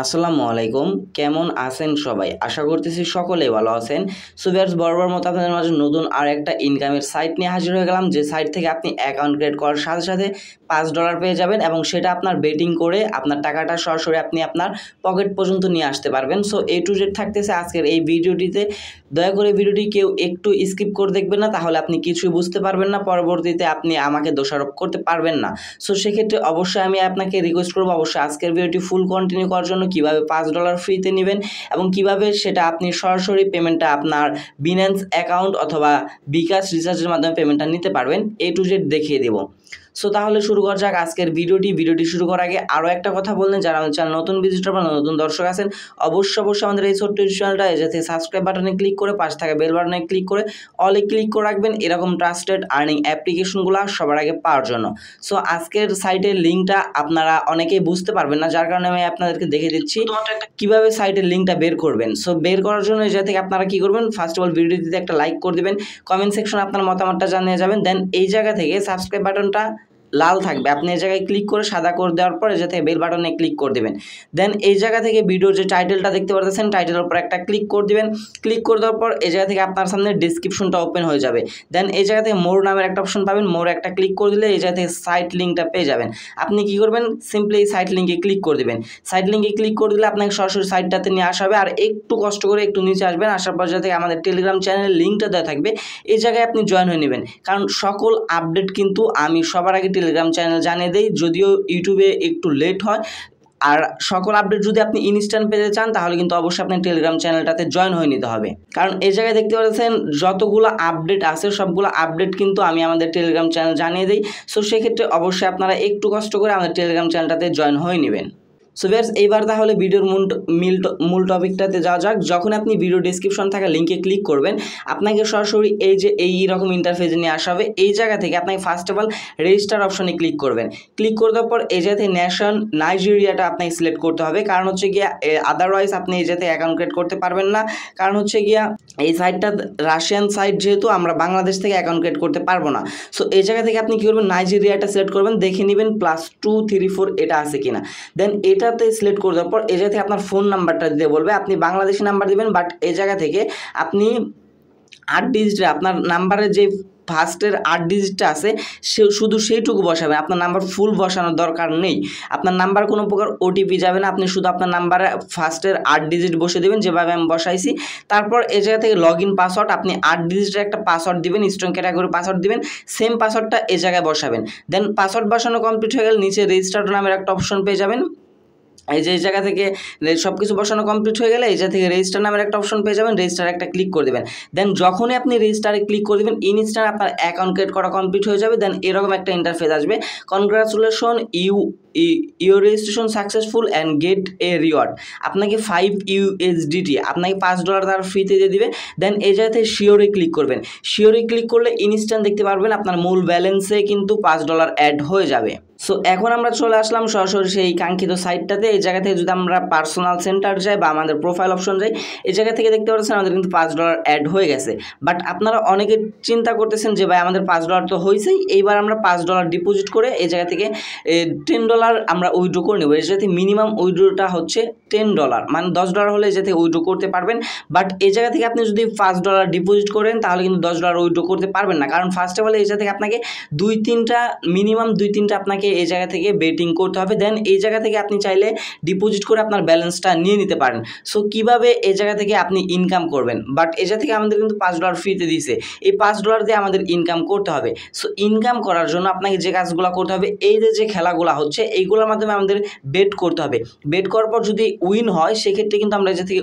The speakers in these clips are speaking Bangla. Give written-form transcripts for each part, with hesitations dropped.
আসসালামু আলাইকুম। কেমন আছেন সবাই? আশা করতেছি সকলেই ভালো আছেন। সো ভিউয়ার্স, বরাবর মতো আপনাদের মাঝে নতুন আরেকটা ইনকামের সাইট নিয়ে হাজির হয়ে গেলাম, যে সাইট থেকে আপনি অ্যাকাউন্ট ক্রিয়েট করার সাথে সাথে $5 পেয়ে যাবেন এবং সেটা আপনার বেটিং করে আপনার টাকাটা সরাসরি আপনি আপনার পকেট পর্যন্ত নিয়ে আসতে পারবেন। সো A to Z থাকতেছে আজকের এই ভিডিওটিতে। দয়া করে ভিডিওটি কেউ একটু স্কিপ করে দেখবেন না, তাহলে আপনি কিছুই বুঝতে পারবেন না, পরবর্তীতে আপনি আমাকে দোষারোপ করতে পারবেন না। সো সেক্ষেত্রে অবশ্যই আমি আপনাকে রিকোয়েস্ট করবো অবশ্যই আজকের ভিডিওটি ফুল কন্টিনিউ করার জন্য, কিভাবে $5 ফ্রিতে নেবেন এবং কিভাবে সেটা আপনি সরাসরি পেমেন্টটা আপনার বিন্যান্স অ্যাকাউন্ট অথবা বিকাশ রিচার্জের মাধ্যমে পেমেন্টটা নিতে পারবেন A to Z দেখিয়ে দেবো। সো তাহলে শুরু করা যাক আজকের ভিডিওটি শুরু করার আগে আরও একটা কথা বললেন, যারা আমাদের চ্যানেল নতুন ভিজিটর বা নতুন দর্শক আছেন, অবশ্যই আমাদের এই ছোট্ট চ্যানেলটা যাতে সাবস্ক্রাইব বাটনে ক্লিক করে পাশে থাকা বেল বাটনে ক্লিক করে অলে ক্লিক করে রাখবেন এরকম ট্রাস্টেড আর্নিং অ্যাপ্লিকেশনগুলো সবার আগে পাওয়ার জন্য। সো আজকের সাইটের লিঙ্কটা আপনারা অনেকেই বুঝতে পারবেন না, যার কারণে আমি আপনাদেরকে দেখে দিচ্ছি কিভাবে সাইটের লিঙ্কটা বের করবেন। সো বের করার জন্য এই জায়গা থেকে আপনারা কী করবেন, ফার্স্ট অফ অল ভিডিওটিতে একটা লাইক করে দেবেন, কমেন্ট সেকশনে আপনার মতামতটা জানিয়ে যাবেন। দেন এই জায়গা থেকে সাবস্ক্রাইব বাটনটা লাল থাকবে, আপনি এই জায়গায় ক্লিক করে সাদা করে দেওয়ার পর এই জায়গা থেকে বেল বাটনে ক্লিক করে দেবেন। দেন এই জায়গা থেকে ভিডিওর যে টাইটেলটা দেখতে পাচ্ছেন, টাইটেলের উপর একটা ক্লিক করে দেবেন। ক্লিক করে দেওয়ার পর এই জায়গা থেকে আপনার সামনে ডিসক্রিপশনটা ওপেন হয়ে যাবে। দেন এই জায়গা থেকে মোর নামের একটা অপশন পাবেন, মোর একটা ক্লিক করে দিলে এই জায়গা থেকে সাইট লিঙ্কটা পেয়ে যাবেন। আপনি কি করবেন, সিম্পলি এই সাইট লিঙ্কে ক্লিক করে দেবেন। সাইট লিঙ্কে ক্লিক করে দিলে আপনাকে সরাসরি সাইটটাতে নিয়ে আসা হবে। আর একটু কষ্ট করে একটু নিচে আসবেন, আসার পর জায়গা থেকে আমাদের টেলিগ্রাম চ্যানেলের লিঙ্কটা দেওয়া থাকবে, এই জায়গায় আপনি জয়েন হয়ে নেবেন। কারণ সকল আপডেট কিন্তু আমি সবার আগে টেলিগ্রাম চ্যানেল জানিয়ে দেই, যদিও ইউটিউবে একটু লেট হয়। আর সকল আপডেট যদি আপনি ইনস্ট্যান্ট পেতে চান তাহলে কিন্তু অবশ্যই আপনার টেলিগ্রাম চ্যানেলটাতে জয়েন হয়ে নিতে হবে। কারণ এই জায়গায় দেখতে পাচ্ছেন যতগুলো আপডেট আছে সবগুলো আপডেট কিন্তু আমি আমাদের টেলিগ্রাম চ্যানেল জানিয়ে দিই। সো সেক্ষেত্রে অবশ্যই আপনারা একটু কষ্ট করে আমাদের টেলিগ্রাম চ্যানেলটাতে জয়েন হয়ে নেবেন। সো ভিউয়ার্স, এইবার তাহলে ভিডিওর মূল টপিকটাতে যাওয়া যাক। যখন আপনি ভিডিও ডেসক্রিপশন থাকা লিঙ্কে ক্লিক করবেন, আপনাকে সরাসরি এই যে এইরকম ইন্টারফেসে নিয়ে আসা হবে। এই জায়গা থেকে আপনাকে ফার্স্ট অফ অল রেজিস্টার অপশনে ক্লিক করবেন। ক্লিক করে দেওয়ার পর এই জায়গা থেকে নেশন নাইজেরিয়াটা আপনাকে সিলেক্ট করতে হবে, কারণ হচ্ছে গিয়া আদারওয়াইজ আপনি এই জায়গাতে অ্যাকাউন্ট ক্রিয়েট করতে পারবেন না। কারণ হচ্ছে গিয়া এই সাইটটা রাশিয়ান সাইট, যেহেতু আমরা বাংলাদেশ থেকে অ্যাকাউন্ট ক্রিয়েট করতে পারবো না। সো এই জায়গা থেকে আপনি কী করবেন, নাইজেরিয়াটা সিলেক্ট করবেন, দেখে নেবেন +234 এটা আছে কিনা। দেন এটাতে সিলেক্ট করে দেওয়ার পর এই জায়গা থেকে আপনার ফোন নাম্বারটা দিতে বলবে, আপনি বাংলাদেশি নাম্বার দিবেন, বাট এই জায়গা থেকে আপনি 8 ডিজিটে আপনার নাম্বারের যে ফার্স্টের 8 ডিজিটটা আছে শুধু সেইটুকু বসাবেন, আপনার নাম্বার ফুল বসানোর দরকার নেই। আপনার নাম্বার কোনো প্রকার ওটিপি যাবে না, আপনি শুধু আপনার নাম্বারে ফার্স্টের 8 ডিজিট বসে দেবেন যেভাবে আমি বসাইছি। তারপর এই জায়গা থেকে লগ ইন পাসওয়ার্ড, আপনি 8 ডিজিটের একটা পাসওয়ার্ড দিবেন, স্ট্রং ক্যাটাগরি পাসওয়ার্ড দিবেন, সেম পাসওয়ার্ডটা এই জায়গায় বসাবেন। দেন পাসওয়ার্ড বসানো কমপ্লিট হয়ে গেলে নিচে রেজিস্টার নামের একটা অপশন পেয়ে যাবেন। এই যে এই জায়গা থেকে সব কিছু বসানো কমপ্লিট হয়ে গেলে এই জায়গা থেকে রেজিস্টার নামের একটা অপশন পেয়ে যাবেন, রেজিস্টার একটা ক্লিক করে দেবেন। দেন যখনই আপনি রেজিস্টারে ক্লিক করে দেবেন ইনস্ট্যান্ট আপনার অ্যাকাউন্ট ক্রিয়েট করা কমপ্লিট হয়ে যাবে। দেন এরকম একটা ইন্টারফেস আসবে, congratulation your registration successful and get A reward. আপনাকে 5 USDT আপনাকে $5 তার ফ্রিতে দিয়ে দিবে। দেন এই জায়গা থেকে শিওরে ক্লিক করবেন। শিওরে ক্লিক করলে ইনস্ট্যান্ট দেখতে পারবেন আপনার মূল ব্যালেন্সে কিন্তু $5 অ্যাড হয়ে যাবে। সো এখন আমরা চলে আসলাম সরাসরি সেই কাঙ্ক্ষিত সাইটটাতে। এই জায়গা থেকে যদি আমরা পার্সোনাল সেন্টার যাই বা আমাদের প্রোফাইল অপশন যাই, এই জায়গা থেকে দেখতে পাচ্ছেন আমাদের কিন্তু $5 অ্যাড হয়ে গেছে। বাট আপনারা অনেকে চিন্তা করতেছেন যে ভাই আমাদের $5 তো হয়েছেই, এইবার আমরা $5 ডিপোজিট করে এই জায়গা থেকে $10 আমরা উইথড্র করে নেব। এই জায়গা থেকে মিনিমাম উইথড্রটা হচ্ছে $10, মানে $10 হলে এই জায়গা থেকে উইথড্র করতে পারবেন। বাট এই জায়গা থেকে আপনি যদি $5 ডিপোজিট করেন তাহলে কিন্তু $10 উইথড্র করতে পারবেন না, কারণ ফার্স্ট অফ অল এই জায়গা থেকে আপনাকে মিনিমাম 2-3টা আপনাকে এই জায়গা থেকে বেটিং করতে হবে। দেন এই জায়গা থেকে আপনি চাইলে ডিপোজিট করে আপনার ব্যালেন্সটা নিয়ে নিতে পারেন। সো কিভাবে এই জায়গা থেকে আপনি ইনকাম করবেন, বাট এই জায়গা থেকে আমাদের কিন্তু $5 ফ্রিতে দিয়েছে, এই $5 দিয়ে আমাদের ইনকাম করতে হবে। সো ইনকাম করার জন্য আপনাকে যে কাজগুলো করতে হবে, এই যে খেলাগুলো হচ্ছে এইগুলোর মাধ্যমে আমাদের বেট করতে হবে। বেট করার পর যদি উইন হয় সেক্ষেত্রে কিন্তু আমরা এই জায়গা থেকে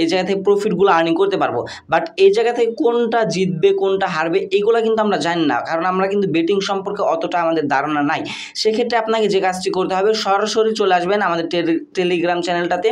এই জায়গা থেকে প্রফিটগুলো আর্নিং করতে পারবো। বাট এই জায়গা থেকে কোনটা জিতবে কোনটা হারবে এগুলো কিন্তু আমরা জানি না, কারণ আমরা কিন্তু বেটিং সম্পর্কে অতটা আমাদের ধারণা নাই। সেক্ষেত্রে আপনাকে যে কাজটি করতে হবে, সরাসরি চলে আসবেন আমাদের টেলিগ্রাম চ্যানেলটাতে।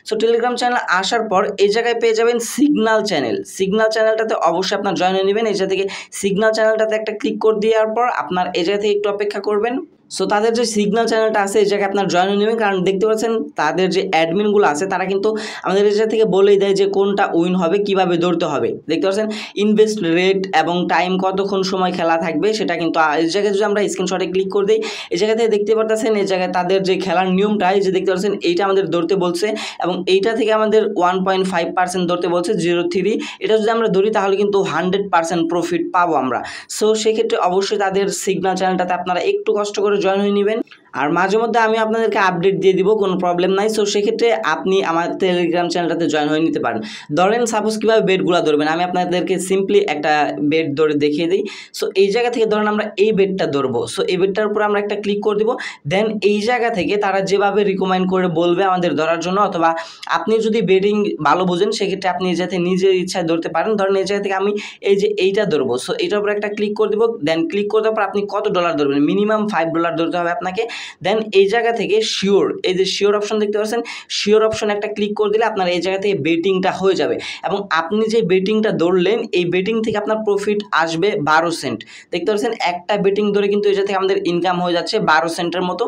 সো টেলিগ্রাম চ্যানেল আসার পর এই জায়গায় পেয়ে যাবেন সিগন্যাল চ্যানেলটাতে অবশ্যই আপনার জয়েন হয়ে নেবেন। এই জায়গা থেকে সিগন্যাল চ্যানেলটাতে একটা ক্লিক করে দেওয়ার পর আপনার এই জায়গা থেকে একটু অপেক্ষা করবেন। সো তাদের যে সিগন্যাল চ্যানেলটা আছে এই জায়গায় আপনার জয়েন হয়ে নেবেন, কারণ দেখতে পাচ্ছেন তাদের যে অ্যাডমিনগুলো আছে তারা কিন্তু আমাদের এই জায়গা থেকে বলেই দেয় যে কোনটা উইন হবে, কিভাবে দৌড়তে হবে। দেখতে পাচ্ছেন ইনভেস্ট রেট এবং টাইম, কতক্ষণ সময় খেলা থাকবে সেটা কিন্তু এই জায়গায় যদি আমরা স্ক্রিনশটে ক্লিক করে দিই এই জায়গা থেকে দেখতে পারতেছেন এই জায়গায় তাদের যে খেলার নিয়মটা এই যে দেখতে পাচ্ছেন এইটা আমাদের ধরতে বলছে এবং এইটা থেকে আমাদের 1.5% ধরতে বলছে 0.3। এটা যদি আমরা ধরি তাহলে কিন্তু 100% প্রফিট পাবো আমরা। সো সেক্ষেত্রে অবশ্যই তাদের সিগন্যাল চ্যানেলটাতে আপনারা একটু কষ্ট করে জয়েন হয়ে নেবেন, আর মাঝে মধ্যে আমি আপনাদেরকে আপডেট দিয়ে দিব, কোনো প্রবলেম নাই। সো সেক্ষেত্রে আপনি আমার টেলিগ্রাম চ্যানেলটাতে জয়েন হয়ে নিতে পারেন। ধরেন সাপোজ কীভাবে বেডগুলো ধরবেন আমি আপনাদেরকে সিম্পলি একটা বেড ধরে দেখিয়ে দিই। সো এই জায়গা থেকে ধরেন আমরা এই বেডটা ধরবো, সো এই বেডটার উপর আমরা একটা ক্লিক করে দিব, দেন এই জায়গা থেকে তারা যেভাবে রিকমেন্ড করে বলবে আমাদের ধরার জন্য, অথবা আপনি যদি বেডিং ভালো বোঝেন সেক্ষেত্রে আপনি যাতে নিজের ইচ্ছায় ধরতে পারেন। ধরেন এই জায়গা থেকে আমি এই যে এইটা ধরবো, সো এইটার উপর একটা ক্লিক করে দিব, দেন ক্লিক করে দেওয়ার পর আপনি কত ডলার ধরবেন, মিনিমাম $5 ধরতে হবে আপনাকে। দেন এই জায়গা থেকে শিওর, এই যে শিওর অপশন দেখতে পাচ্ছেন, শিওর অপশন একটা ক্লিক করে দিলে আপনার এই জায়গা থেকে বেটিংটা হয়ে যাবে এবং আপনি যে বেটিংটা ধরলেন এই বেটিং থেকে আপনার প্রফিট আসবে 12 সেন্ট। দেখতে পাচ্ছেন একটা বেটিং ধরে কিন্তু এই জায়গা থেকে আমাদের ইনকাম হয়ে যাচ্ছে 12 সেন্টের মতো,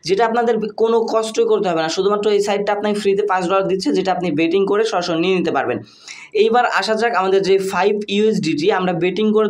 যেটা আপনাদের কোনো কষ্টই করতে হবে না, শুধুমাত্র এই সাইটটা আপনাকে ফ্রিতে $5 দিচ্ছে, যেটা আপনি বেটিং করে সরাসরি নিয়ে নিতে পারবেন। এইবার আসা যাক আমাদের যে 5 USDT আমরা বেটিং করে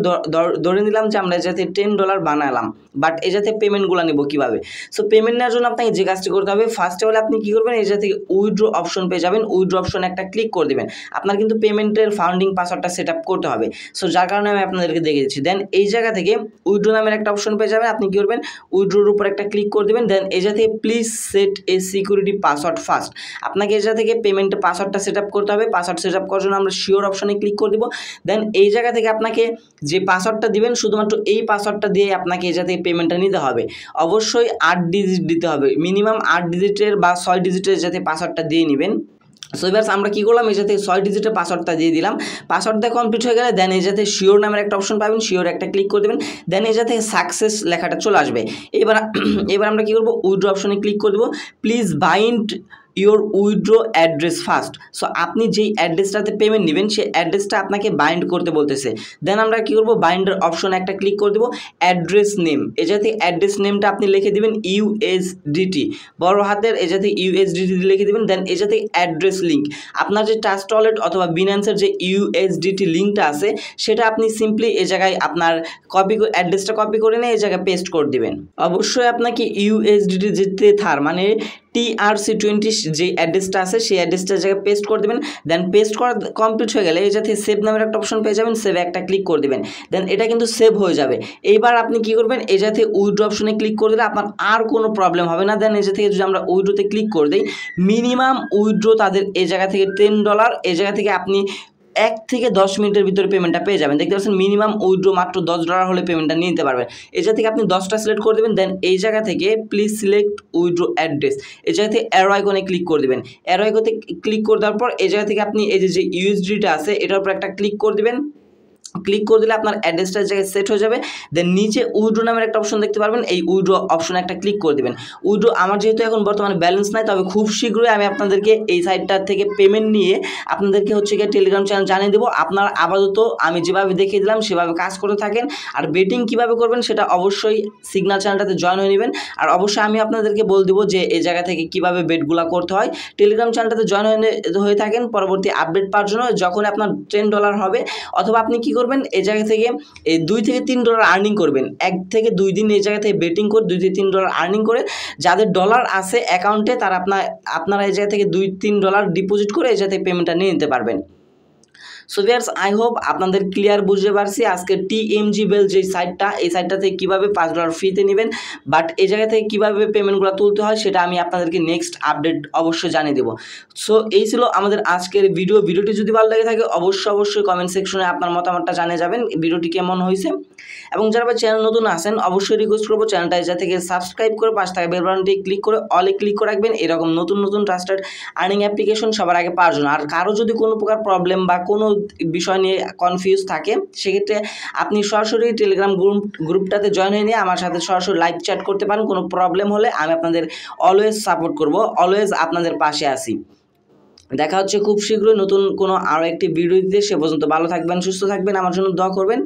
ধরে নিলাম যে আমরা যাতে $10 বানালাম, বাট এই যাতে পেমেন্টগুলো নেব কীভাবে। সো পেমেন্ট নেওয়ার জন্য আপনাকে যে কাজটি করতে হবে, ফার্স্টে হলে আপনি কী করবেন, এই জায়গা থেকে উইথড্র অপশন পেয়ে যাবেন, উইথড্র অপশন একটা ক্লিক করে দেবেন। আপনার কিন্তু পেমেন্টের ফাউন্ডিং পাসওয়ার্ডটা সেট আপ করতে হবে, সো যার কারণে আমি আপনাদেরকে দেখে দিচ্ছি। দেন এই জায়গা থেকে উইথড্র নামের একটা অপশন পেয়ে যাবেন, আপনি কী করবেন উইথড্রোর উপর একটা ক্লিক করে দেবেন। দেন এই জায়গা থেকে please set A security password first, আপনাকে এই জায়গা থেকে পেমেন্টের পাসওয়ার্ডটা সেট আপ করতে হবে। পাসওয়ার্ড সেট আপ করার জন্য আমরা শিওর অপশনে ক্লিক করে দিব। দেন এই জায়গা থেকে আপনাকে যে পাসওয়ার্ডটা দিবেন শুধুমাত্র এই পাসওয়ার্ডটা দিয়ে আপনাকে এই জায়গা থেকে পেমেন্টটা নিতে হবে। অবশ্যই 8 ডিজিট দিতে হবে, মিনিমাম 8 ডিজিটের বা 6 ডিজিটের যাতে পাসওয়ার্ডটা দিয়ে নেবেন। সো এবার আমরা কী করলাম, এই যাতে 6 ডিজিটের পাসওয়ার্ডটা দিয়ে দিলাম। পাসওয়ার্ডটা কমপ্লিট হয়ে গেলে দেন এই যাতে শিওর নামের একটা অপশন পাবেন, শিওর একটা ক্লিক করে দেবেন। দেন এই যাতে সাকসেস লেখাটা চলে আসবে। এবার আমরা কী করবো, উইথড্র অপশনে ক্লিক করে দেবো, please bind your withdraw address first. So আপনি যেই অ্যাড্রেসটাতে পেমেন্ট নেবেন সেই অ্যাড্রেসটা আপনাকে বাইন্ড করতে বলতেছে। দেন আমরা কী করবো, বাইন্ডার অপশনে একটা ক্লিক করে দেবো, অ্যাড্রেস নেম, এই যাতে অ্যাড্রেস নেমটা আপনি লিখে দেবেন USDT, বড় হাতের এই যাতে USDT লিখে দেবেন। দেন এই যাতে অ্যাড্রেস লিঙ্ক, আপনার যে ট্রাস্ট ওয়ালেট অথবা বিনান্সের যে USDT লিঙ্কটা আছে সেটা আপনি সিম্পলি এই জায়গায় আপনার অ্যাড্রেসটা কপি করে নিয়ে এই জায়গায় পেস্ট করে দেবেন। অবশ্যই আপনাকে USDT যেতে মানে TRC20 যে অ্যাড্রেসটা আছে সেই অ্যাড্রেসটা জায়গায় পেস্ট করে দেবেন। দেন পেস্ট করা কমপ্লিট হয়ে গেলে এই যাতে সেভ নামের একটা অপশন পেয়ে যাবেন, সেভ একটা ক্লিক করে দেবেন। দেন এটা কিন্তু সেভ হয়ে যাবে। এইবার আপনি কি করবেন, এই যাতে উইথড্র অপশনে ক্লিক করে দিলে আপনার আর কোনো প্রবলেম হবে না। দেন এই জায়গা থেকে যদি আমরা উইথড্রোতে ক্লিক করে দিই, মিনিমাম উইথড্র তাদের এই জায়গা থেকে $10, এই জায়গা থেকে আপনি 1 থেকে 10 মিনিটের ভিতরে পেমেন্টটা পেয়ে যাবেন। দেখতে পাচ্ছেন মিনিমাম উইথড্র মাত্র $10 হলে পেমেন্টটা নিয়ে নিতে পারবেন। এই জায়গা থেকে আপনি 10টা সিলেক্ট করে দেবেন। দেন এই জায়গা থেকে প্লিজ সিলেক্ট উইথড্র অ্যাড্রেস, এই জায়গা থেকে অ্যারো আইকনে ক্লিক করে দেবেন। অ্যারো আইকনে ক্লিক করে দেওয়ার পর এই জায়গা থেকে আপনি এই যে USDটা আছে এটার উপর একটা ক্লিক করে দেবেন। ক্লিক করে দিলে আপনার অ্যাড্রেসটা জায়গায় সেট হয়ে যাবে। দেন নিচে উইথড্র নামের একটা অপশন দেখতে পারবেন, এই উইথড্র অপশনে একটা ক্লিক করে দেবেন। উইথড্র আমার যেহেতু এখন বর্তমানে ব্যালেন্স নাই, তবে খুব শীঘ্রই আমি আপনাদেরকে এই সাইটটার থেকে পেমেন্ট নিয়ে আপনাদেরকে হচ্ছে গিয়ে টেলিগ্রাম চ্যানেল জানিয়ে দেবো। আপনারা আপাতত আমি যেভাবে দেখিয়ে দিলাম সেভাবে কাজ করে থাকেন, আর বেটিং কীভাবে করবেন সেটা অবশ্যই সিগন্যাল চ্যানেলটাতে জয়েন হয়ে নেবেন। আর অবশ্যই আমি আপনাদেরকে বলে দেবো যে এই জায়গা থেকে কীভাবে বেটগুলো করতে হয়। টেলিগ্রাম চ্যানেলটাতে জয়েন হয়ে থাকেন পরবর্তী আপডেট পাওয়ার জন্য। যখন আপনার $10 হবে, অথবা আপনি কী করবেন, এই জায়গা থেকে এই $2 থেকে $3 আর্নিং করবেন। 1 থেকে 2 দিন এই জায়গা থেকে বেটিং করে $2 থেকে $3 আর্নিং করে যাদের ডলার আছে অ্যাকাউন্টে তারা আপনারা এই জায়গা থেকে $2-3 ডিপোজিট করে এই জায়গা থেকে পেমেন্টটা নিয়ে নিতে পারবেন। সো ভিউয়ার্স, আই হোপ আপনাদের ক্লিয়ার বুঝতে পারছি আজকে TmgBall যে সাইটটা, এই সাইটটা থেকে কীভাবে $5 ফ্রিতে নেবেন, বাট এই জায়গা থেকে কীভাবে পেমেন্টগুলো তুলতে হয় সেটা আমি আপনাদেরকে নেক্সট আপডেট অবশ্যই জানিয়ে দেবো। সো এই ছিল আমাদের আজকের ভিডিওটি যদি ভালো লাগে থাকে অবশ্যই কমেন্ট সেকশনে আপনার মতামতটা জানিয়ে যাবেন ভিডিওটি কেমন হয়েছে। এবং যারা চ্যানেল নতুন আসেন অবশ্যই রিকোয়েস্ট করবো চ্যানেলটা এই জায়গা থেকে সাবস্ক্রাইব করে পাশে থাকা বেল বাটনটি ক্লিক করে অলে ক্লিক করে রাখবেন, এরকম নতুন ট্রাস্টেড আর্নিং অ্যাপ্লিকেশন সবার আগে পাওয়ার জন্য। আর কারো যদি কোনো প্রকার প্রবলেম বা কোনো বিষয় নিয়ে কনফিউজ থাকে সেক্ষেত্রে আপনি সরাসরি টেলিগ্রাম গ্রুপটাতে জয়েন হয়ে নিয়ে আমার সাথে সরাসরি লাইভ চ্যাট করতে পারেন। কোনো প্রবলেম হলে আমি আপনাদের অলওয়েজ সাপোর্ট করব, অলওয়েজ আপনাদের পাশে আছি। দেখা হচ্ছে খুব শীঘ্রই নতুন কোনো আরও একটি ভিডিও দিতে। সে পর্যন্ত ভালো থাকবেন, সুস্থ থাকবেন, আমার জন্য দোয়া করবেন।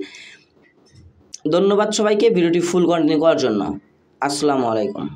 ধন্যবাদ সবাইকে ভিডিওটি ফুল কন্টিনিউ করার জন্য। আসসালামু আলাইকুম।